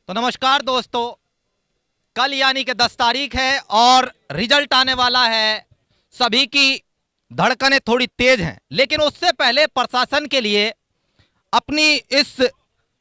तो नमस्कार दोस्तों, कल यानी कि 10 तारीख है और रिजल्ट आने वाला है। सभी की धड़कनें थोड़ी तेज हैं, लेकिन उससे पहले प्रशासन के लिए अपनी इस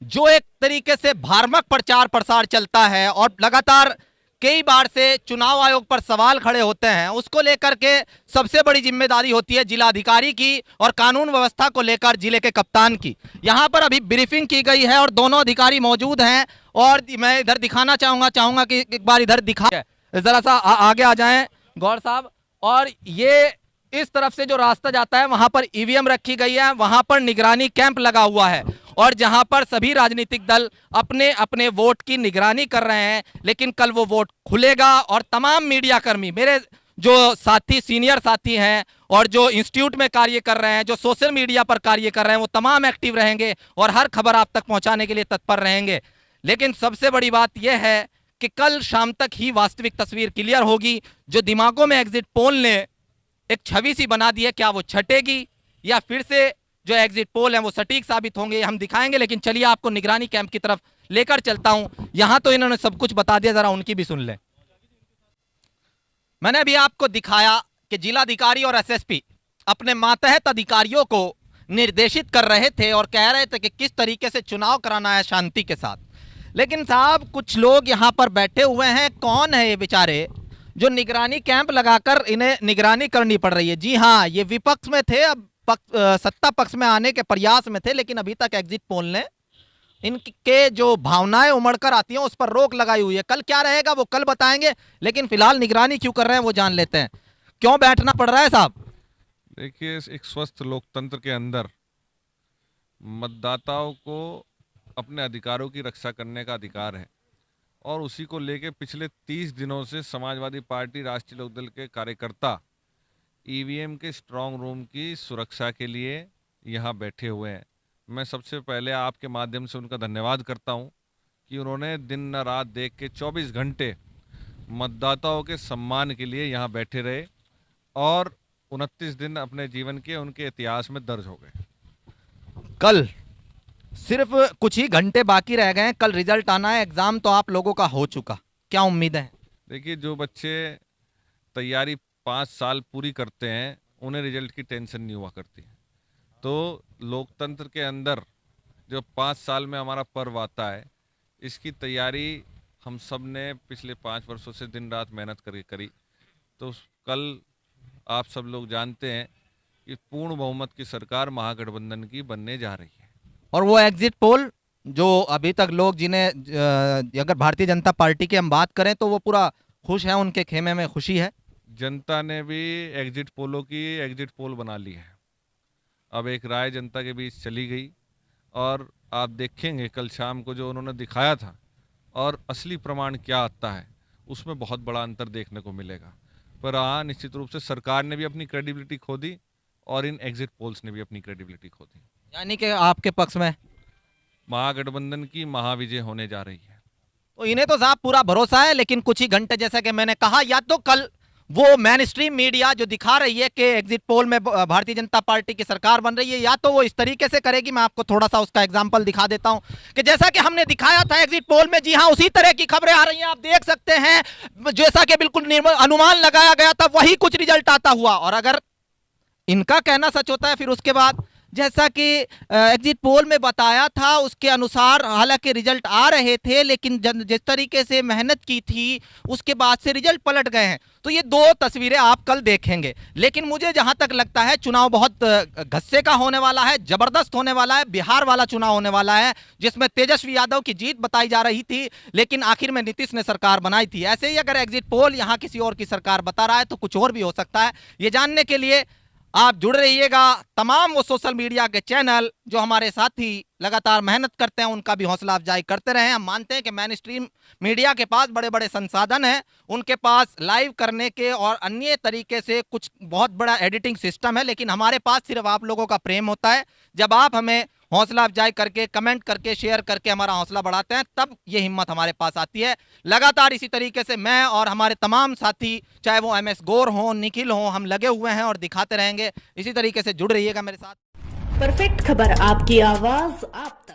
जो एक तरीके से भ्रामक प्रचार प्रसार चलता है और लगातार कई बार से चुनाव आयोग पर सवाल खड़े होते हैं, उसको लेकर के सबसे बड़ी जिम्मेदारी होती है जिलाधिकारी की और कानून व्यवस्था को लेकर जिले के कप्तान की। यहां पर अभी ब्रीफिंग की गई है और दोनों अधिकारी मौजूद हैं और मैं इधर दिखाना चाहूंगा कि एक बार इधर दिखा जरा सा आगे आ जाएं गौर साहब। और ये इस तरफ से जो रास्ता जाता है वहां पर ईवीएम रखी गई है, वहां पर निगरानी कैंप लगा हुआ है और जहां पर सभी राजनीतिक दल अपने अपने वोट की निगरानी कर रहे हैं। लेकिन कल वो वोट खुलेगा और तमाम मीडिया कर्मी, मेरे जो साथी सीनियर साथी हैं और जो इंस्टीट्यूट में कार्य कर रहे हैं, जो सोशल मीडिया पर कार्य कर रहे हैं, वो तमाम एक्टिव रहेंगे और हर खबर आप तक पहुंचाने के लिए तत्पर रहेंगे। लेकिन सबसे बड़ी बात यह है कि कल शाम तक ही वास्तविक तस्वीर क्लियर होगी। जो दिमागों में एग्जिट पोल ने एक छवि सी बना दी है, क्या वो छटेगी या फिर से जो एग्जिट पोल है वो सटीक साबित होंगे, हम दिखाएंगे। लेकिन चलिए आपको निगरानी कैंप की तरफ लेकर चलता हूं। यहां तो इन्होंने सब कुछ बता दिया, जरा उनकी भी सुन लें। मैंने अभी आपको दिखाया कि जिलाधिकारी और एसएसपी अपने मातहत अधिकारियों को निर्देशित कर रहे थे और कह रहे थे कि किस तरीके से चुनाव कराना है शांति के साथ। लेकिन साहब कुछ लोग यहां पर बैठे हुए हैं, कौन है ये बेचारे जो निगरानी कैंप लगाकर इन्हें निगरानी करनी पड़ रही है। जी हाँ, ये विपक्ष में थे, अब सत्ता पक्ष में आने के प्रयास में थे, लेकिन अभी तक एग्जिट पोल ने इनके जो भावनाएं उमड़कर आती हैं उस पर रोक लगाई हुई है। कल क्या रहेगा वो कल बताएंगे, लेकिन फिलहाल निगरानी क्यों कर रहे हैं वो जान लेते हैं। क्यों बैठना पड़ रहा है साहब? देखिए, एक स्वस्थ लोकतंत्र के अंदर मतदाताओं को अपने अधिकारों की रक्षा करने का अधिकार है और उसी को लेकर पिछले 30 दिनों से समाजवादी पार्टी राष्ट्रीय लोकदल के कार्यकर्ता ईवीएम के स्ट्रांग रूम की सुरक्षा के लिए यहाँ बैठे हुए हैं। मैं सबसे पहले आपके माध्यम से उनका धन्यवाद करता हूँ कि उन्होंने दिन न रात देख के 24 घंटे मतदाताओं के सम्मान के लिए यहाँ बैठे रहे और 29 दिन अपने जीवन के उनके इतिहास में दर्ज हो गए। कल सिर्फ कुछ ही घंटे बाकी रह गए हैं, कल रिजल्ट आना है। एग्जाम तो आप लोगों का हो चुका, क्या उम्मीद है? देखिए, जो बच्चे तैयारी 5 साल पूरी करते हैं उन्हें रिजल्ट की टेंशन नहीं हुआ करती। तो लोकतंत्र के अंदर जो 5 साल में हमारा पर्व आता है, इसकी तैयारी हम सब ने पिछले 5 वर्षों से दिन रात मेहनत करके करी। तो कल आप सब लोग जानते हैं कि पूर्ण बहुमत की सरकार महागठबंधन की बनने जा रही है। और वो एग्जिट पोल जो अभी तक लोग जिन्हें अगर भारतीय जनता पार्टी की हम बात करें तो वो पूरा खुश है, उनके खेमे में खुशी है। जनता ने भी एग्जिट पोलों की एग्जिट पोल बना ली है। अब एक राय जनता के बीच चली गई और आप देखेंगे कल शाम को जो उन्होंने दिखाया था और असली प्रमाण क्या आता है, उसमें बहुत बड़ा अंतर देखने को मिलेगा। पर हाँ, निश्चित रूप से सरकार ने भी अपनी क्रेडिबिलिटी खो दी और इन एग्जिट पोल्स ने भी अपनी क्रेडिबिलिटी खो दी। यानी कि आपके पक्ष में महागठबंधन की महाविजय होने जा रही है। तो इन्हें तो साहब पूरा भरोसा है, लेकिन कुछ ही घंटे जैसा कि मैंने कहा, या तो कल वो मेन स्ट्रीम मीडिया जो दिखा रही है कि एग्जिट पोल में भारतीय जनता पार्टी की सरकार बन रही है, या तो वो इस तरीके से करेगी। मैं आपको थोड़ा सा उसका एग्जांपल दिखा देता हूं कि जैसा कि हमने दिखाया था एग्जिट पोल में, जी हां उसी तरह की खबरें आ रही हैं, आप देख सकते हैं। जैसा कि बिल्कुल अनुमान लगाया गया था वही कुछ रिजल्ट आता हुआ। और अगर इनका कहना सच होता है फिर उसके बाद जैसा कि एग्जिट पोल में बताया था उसके अनुसार हालांकि रिजल्ट आ रहे थे, लेकिन जिस तरीके से मेहनत की थी उसके बाद से रिजल्ट पलट गए हैं। तो ये दो तस्वीरें आप कल देखेंगे। लेकिन मुझे जहां तक लगता है चुनाव बहुत घस्से का होने वाला है, जबरदस्त होने वाला है। बिहार वाला चुनाव होने वाला है जिसमें तेजस्वी यादव की जीत बताई जा रही थी, लेकिन आखिर में नीतीश ने सरकार बनाई थी। ऐसे ही अगर एग्जिट पोल यहां किसी और की सरकार बता रहा है तो कुछ और भी हो सकता है। ये जानने के लिए आप जुड़ रहिएगा। तमाम वो सोशल मीडिया के चैनल जो हमारे साथी लगातार मेहनत करते हैं उनका भी हौसला अफजाई करते रहे। हम मानते हैं कि मेन स्ट्रीम मीडिया के पास बड़े बड़े संसाधन हैं, उनके पास लाइव करने के और अन्य तरीके से कुछ बहुत बड़ा एडिटिंग सिस्टम है, लेकिन हमारे पास सिर्फ आप लोगों का प्रेम होता है। जब आप हमें हौसला अफजाई करके, कमेंट करके, शेयर करके हमारा हौसला बढ़ाते हैं, तब ये हिम्मत हमारे पास आती है। लगातार इसी तरीके से मैं और हमारे तमाम साथी, चाहे वो MS गौर हो, निखिल हो, हम लगे हुए हैं और दिखाते रहेंगे। इसी तरीके से जुड़ रहिएगा मेरे साथ। परफेक्ट खबर, आपकी आवाज आप तक।